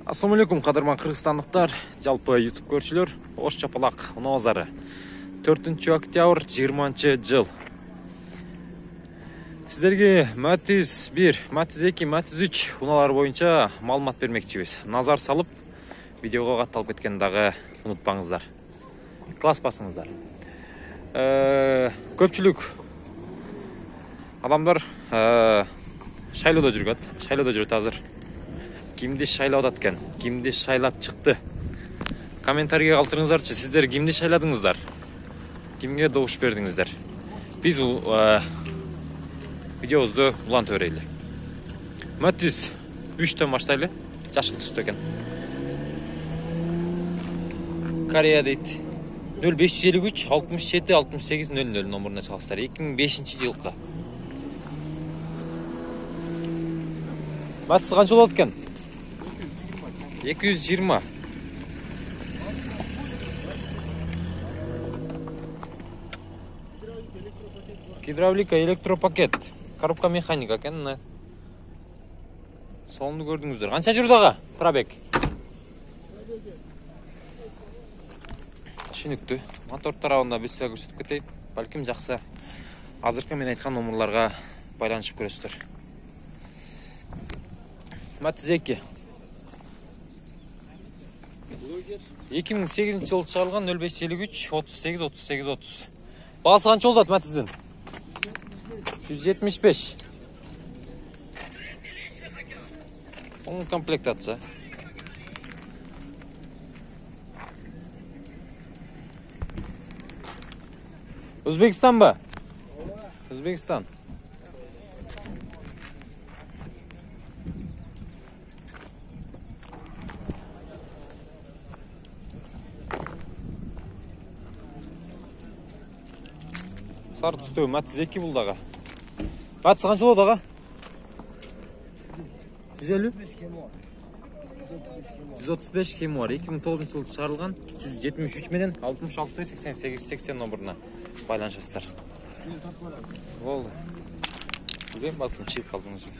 Ассаламу алейкум, кадырман кыргызстандыктар, жалпы YouTube көрчүлөр. Ош Чапалак Унаазары. 4 октябрь 20 жыл. Сиздерге Matiz 1, Matiz 2, Matiz 3 унаалары боюнча маалымат бермекчибиз. Назар салып, видеого катталып кеткен дагы унутпаңыздар. Класс басыңыздар. Көпчүлүк адамдар шайлоодо жүрөт азыр. Кимди шайлап атат экен? Кимди шайлап чыкты? Комментарийге калтырыңыздарчы, сиздер кимди шайладыңыздар? Кимге добуш бердиңиздер? Биз видеобузду улантып берели. Matiz 3төн баштайлы. Жашыл түстө экен. Корея дейт. 0553 67 68 00 номеруна чалсыздар. 2005 жылкы. Matiz канча болот экен? 220. Гидравлика, электропакет. Коробка механика экен. Солну көрдүңүздөр. Канча жүрдү ага? Пробег. Түшүнүктүү. Мотор тарабында биз сизге көрсөтүп кетейин. Балким жакшы. Азыркы мен айткан номерларга байланышып көрөсүздөр. Matiz 2. 2008 жылы чыгарылган 0553 38 38 30. Баасы канча болот Matiz'дин? 175. Onun комплектация. Өзбекстан ба? Өзбекстан. Сары түстө Matiz 2 бул дагы. Matiz канча болот ага? 150? 135 кеми бар. 2009 жылы чыгарылган 173 менен 66 88 80 номеруна байланышасыздар. Болду. Бүгүн балким чыгып калдыңызбы?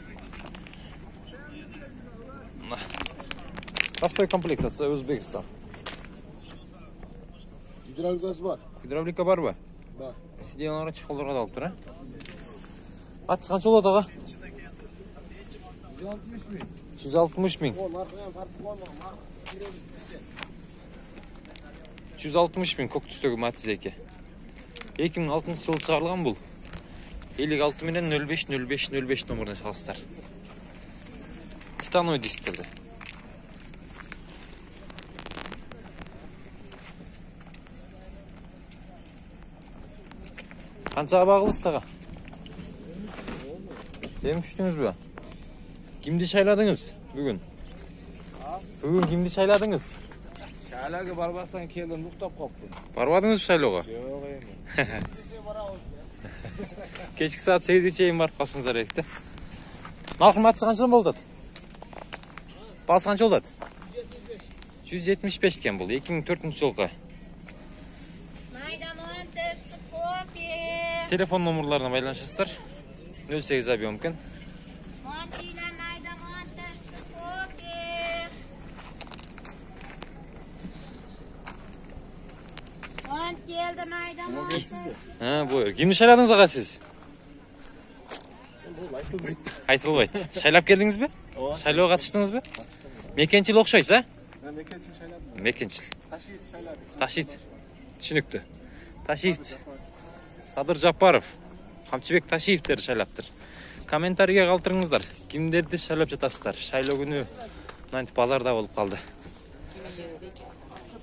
Простой комплектация Өзбекстан. Гидравликасы бар. Гидравлика барбы? Бар. Сиденьяларга чехолдорго да алып тур, Matiz канча болот ага? 160 миң. 160 миң көк түстөгү Matiz 2. 2006 жылы чыгарылган бул. 56 менен 05 05 05 номеруна чалсыздар. Титановый дисктерде. Канчага багылысыз ага? Эми күчтүңүзбү? Кимди шайладыңыз бүгүн? Бүгүн кимди шайладыңыз? Шайлага барбастан келдим, уктап калыптым. Барбадыңызбы шайлоого? Жок эми. Кечки саат 8-ге чейин барып калсаңыздар керек да. Наркы Matiz канчадан болот? Баасы канча болот? 175 экен бул, 2004 жылкы. Телефон номерларына байланышасыздар. 08 объем экен. Бу, кимди шайладыңыз ага сиз? Бул айтылбайт. Айтылбайт. Шайлап келдиңизби? Шайлоого катыштыңызбы? Мекенчил окшойсуз, Мен мекенчил шайладым. Мекенчил. Ташит шайладым. Ташит. Түшүнүктүү. Ташиев. Садыр Жапаров, Камчыбек Ташиевтер шайлаптыр. Комментарийге калтырыңыздар. Кимдерди шайлап жатасыздар? Шайлоо күнү мынтип базарда болуп калды.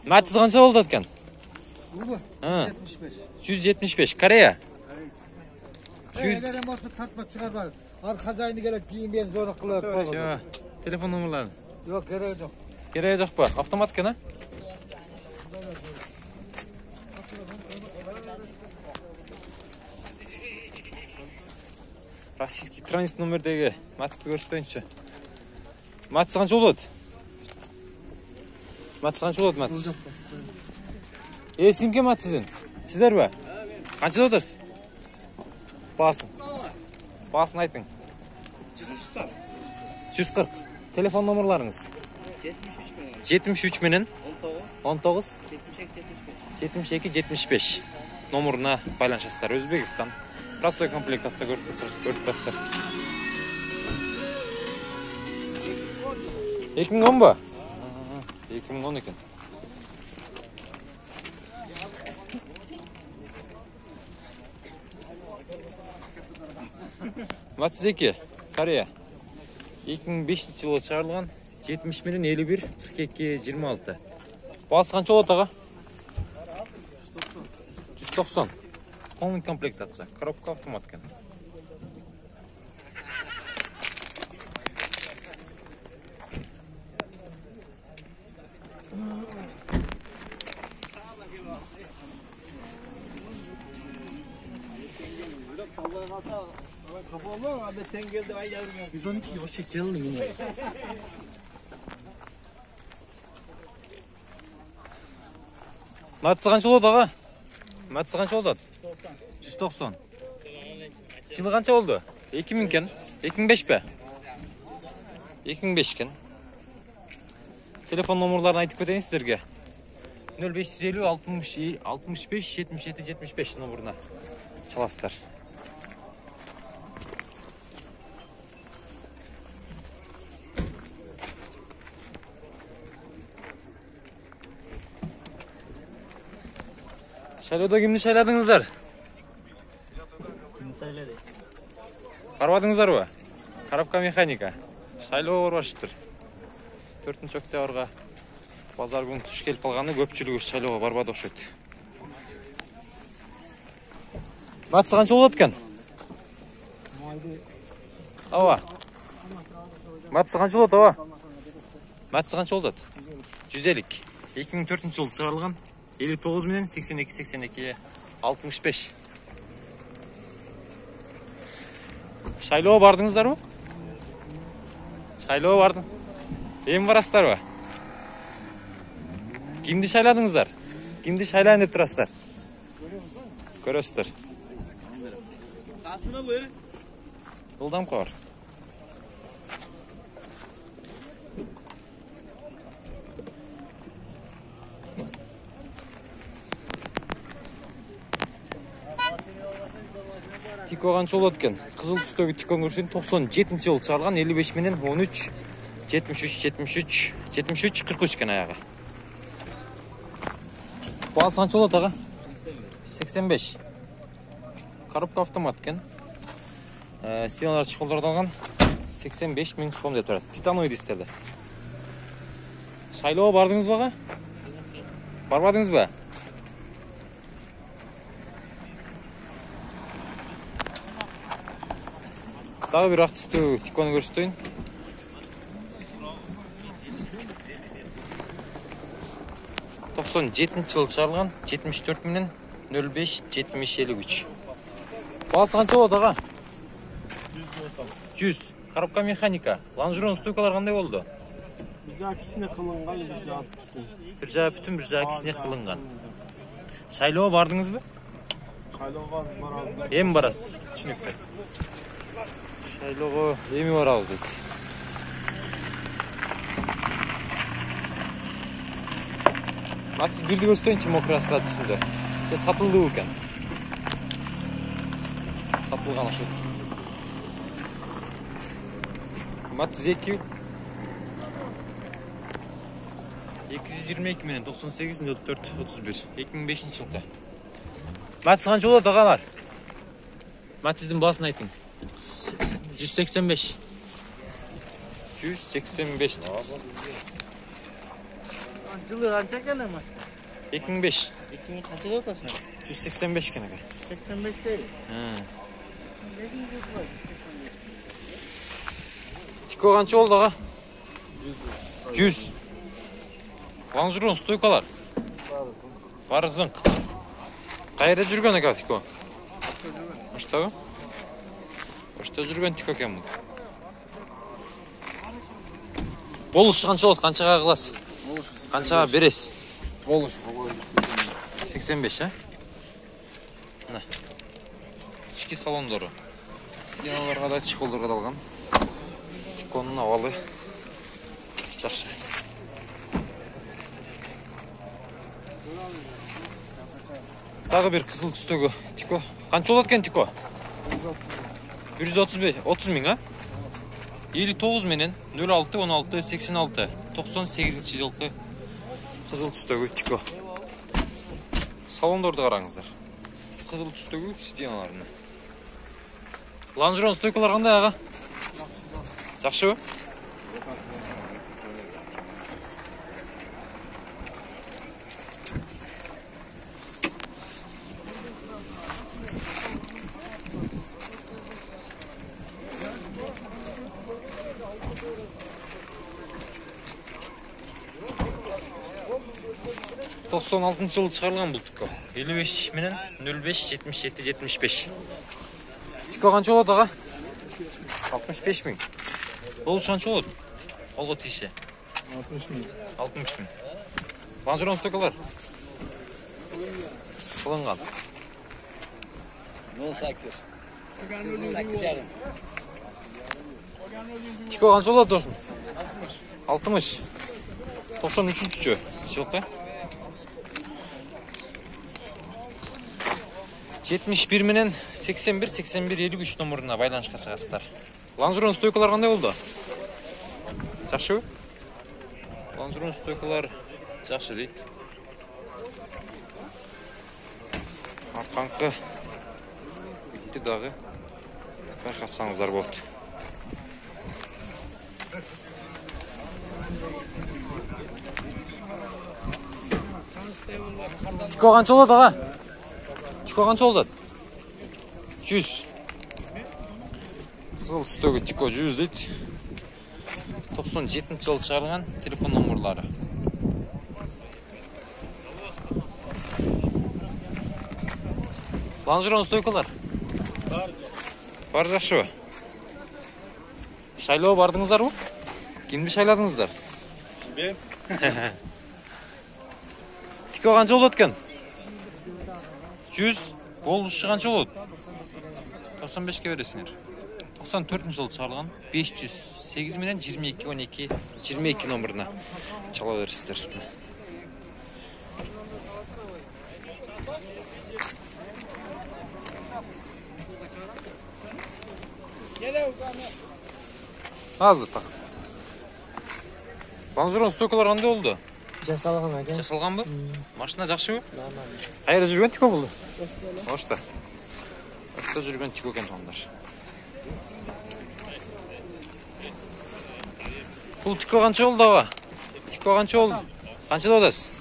Matiz канча болот экен? Бул 175. Корея. Кореядан башка тартма чыгарбады. Ар хозяйны келет, кийин мен звонок кылып койгон. Телефон номерларын. Жок, кереги жок. Кереги жокпу? Автомат экен, Российский транзит номердеги Matiz'ди көрсөтөйүнчү. Matiz канча болот? Matiz канча болот Matiz? Симке Matiz'дин. Сиздерби? Канча атасыз? Баасын айтың. 140. Телефон номерларыңыз. 73 менен 19 72 75. 72-75 номерuna байланышасыздар. Өзбекстан. Простой комплектация көріп тұрсыздар. 2010 ба? 2010 екен. Мацзеки, Корея. 2005 жылы шығарылған 70 менен 51, 42, 26. Бағасы қанша болады аға? 190. Полный комплектация. Коробка автомат екен. Kapama abi sen geldi ayda 112 hoş geldin yine. Матсы қанша болды аға? Матсы қанша болды? 190. Жылы қанша болды? 2000 кен. 2005 пе? 2005 кен. Телефон номерларын айтып кетейін сіздерге. 0550 65 77 75 номерына çalasыздар. Şayloda kimni şayladыңыздар? Kimni sayladınız? Қарбадыңыздар ба? Коробка механика. Шайлоо барбашыптыр. 4-октябрга базар күнү туш келип калганы көпчүлүгү шайлоого барбады окшойт. Матсы канча болот экен? Ава. Матсы канча болот ава? Матсы канча болот? 150. 2004-жылы чыгарылган 59 менен 82 65. Шайлоо бардыңыздарбы? Шайлоо бардым. Эми барасыздарбы? Кимди шайладыңыздар? Кимди шайлайын деп турасыздар? Көрөсүздөр. Астына бу? Жылдам кор. Тико канча болот экен? Кызыл түстөгү тикон көрсөтүн 97-жылы чыгарылган 55 менен 13 73 43 экен аягы. Баасы канча болот ага? 85. Коробка автомат экен. Стеналар чыкылдырылган 85 000 сом деп турат. Титановый дистерде. Шайлоо бардыңыз бага? Барбадыңыз ба? Дагы бир ак түстүү тикону көрсөтөйүн. жылы чыгарылган 74 менен 05 7053. Баасы канча болот ага? 100. Коробка механика. Лонжерон стойкалар кандай болду? Bir жағы кичине кылынган, Bir жағы бүтүн, bir жағы кичине кылынган. Шайлоо бардыңызбы? Шайлоого барабыз. Эми барасыз. Түшүнүктүү. Шайлоого эми барабыз дейт. Матсыз бирди көрсөтөйүнчү мокрасыга түсүндө. Же сатылдыбы экен? Сатылган ошол. Матзеки 222 менен 98 04 31 2005 жылда. Матсыз канча болот агалар? Матсыздын баасын айтың. 185. 185. Жылы канча экен эмес? 2005. 2000 канча болот ошо? 185 экен ака. 85 дейли. Тико канча болду ага? 100. Лонжерон стойкалар. Бары зыңк. Кайерде жүргөн ака Тико? Оштабы? Ошто жүргөн Тико экен бул. Болушу канча болот? Канчага кыласыз? Канчага бересиз? Болуш. 85, а? Мына. Ички салондору. Стеналарга да чехолдор кадалган. Тиконун абалы жакшы. Дагы bir кызыл түстөгү Тико. Канча болот экен Тико? 135, 30 миң, а? 59 менен 06 16 86 98 жылкы кызыл түстөгү Тико. Салондорду караңыздар. Кызыл түстөгү сиденаларына. Ланжерон стойкалар кандай ага? Жакшыбы? Тоқсан алтынчы жылы чыгарылган бул Тико. 55 менен 05 77 75. Тико канча болот ага? 65 миң. Болуш канча болот? Колго тийсе. 60 миң. 60 миң. Ланжерон стойкалар. Кылынган. 18. 8 Тико канча болот досум? 60. 93-чү жылкы. 71 менен 81 81 53 номуруна байланышка чыгасыздар. Ланжерон стойкалар кандай болду? Жакшыбы? Ланжерон стойкалар жакшы дейт. Арканкы битти дагы. Байкасаңыздар болот. Тико канча болот ага? Тико канча болот? 100. Кызыл түстөгү Тико 100 дейт. 97 жылы чыгарылган телефон номерлары. Ланжерон стойкалар. Бар жакшыбы? Шайлоо бардыңыздарбы? Кимди шайладыңыздар? Мен. Тико канча болот экен? 100. Болушу канча болот? 95ке бересиңер. 94-жылы чыгарылган 508 менен 22 12 22 номуруна чала бересиздер. Азыр так. Ланжерон стойкалар кандай болду? Жасалган экен. Жасалганбы? Машина жакшыбы? Кайерде жүргөн Тико болду? Ошто. Ошто жүргөн Тико экен тоңдар. Бул Тико канча болду ага? Тико канча болду? Канчада атасыз?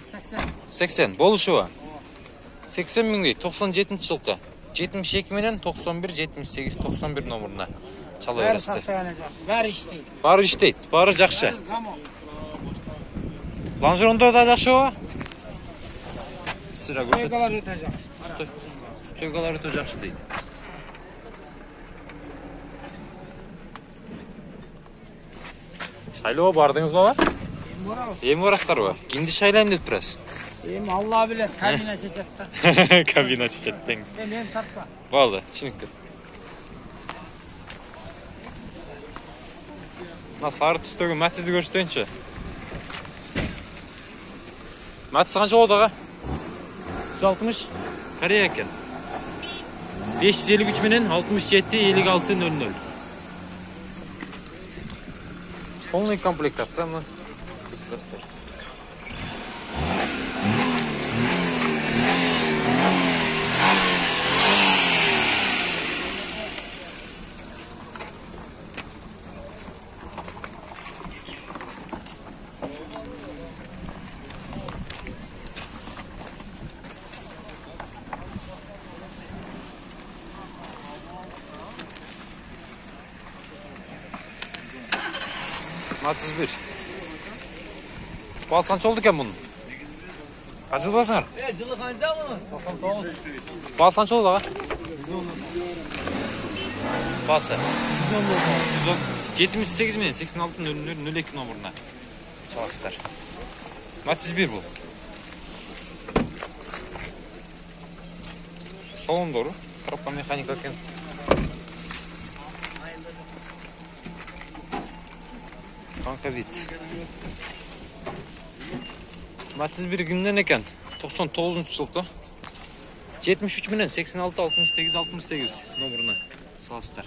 80. Болушубу? 80 миң дейт, 97-жылкы. 72 менен 91 78 91 номуруна чала бересиздер. Баары иштейт. Баары иштейт, баары жакшы. Ланжерондор да жакшыбы? Сыра көрсөт. Стойкалар өтө жакшы. Стойкалар өтө жакшы дейт. Шайлоо бардыңызбы ага? Эми барасыздарбы? Кимди шайлайм деп турасыз? Эми Алла билет, кабина чечетса. Кабина чечет деңиз. Мен тартпа. Болду, түшүнүктүү. Мына сары түстөгү Матизди көрсөтөйүнчү. Матиз канча болот ага? 160. Корея экен. 553 менен 67 56 00. Полный комплектация мына. Матиз 1. Басы канча болду экен мунун? Канча басыңар? Жылы канча мунун? 99. Басы канча болду ага? Басы 78 менен 86 00 02 номуруна чаласыздар. Матиз 1 бул. Салондору, коробка механика экен. Kanka vit. Матиз 1 күндөн экен. 99-жылкы. 73 менен 86 68 68 номуруна саласыздар.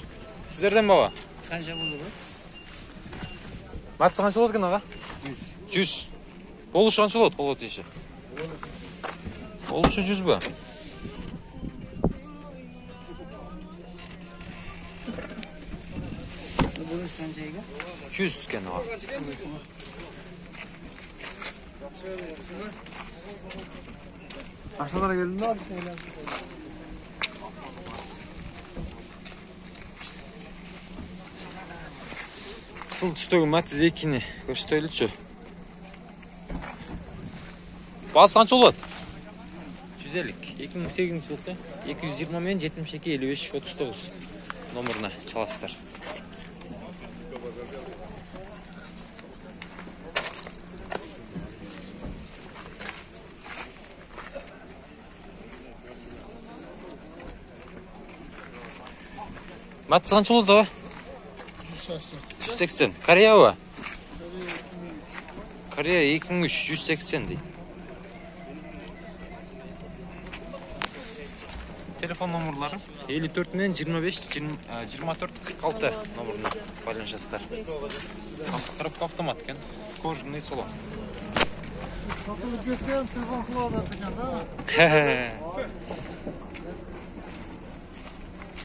Сиздерден баба? Қанша болды бұл? Матысы қанша болады екен аға? 100. Болушы қанша болады? Болот еші. Болушы 100 ба? Бұл қанша екен? 100 екен аға. Aşağılara geldin de abi. Кысыл түстөгү Матиз 2-ни көрсөтөлүчү. Баасы канча болот? 150. 2008-жылкы 220 менен 72 55 39 номуруна чаласыздар. Матиз канча болот аба? 180. Корея ба? Корея 2003 180 дейт. Телефон номерлары 54 менен 25 24 46 номеруна байланышасыздар. Коробка автомат екен. Кожаный салон. Satılık göstereyim, telefon kulağına atacağım, değil mi?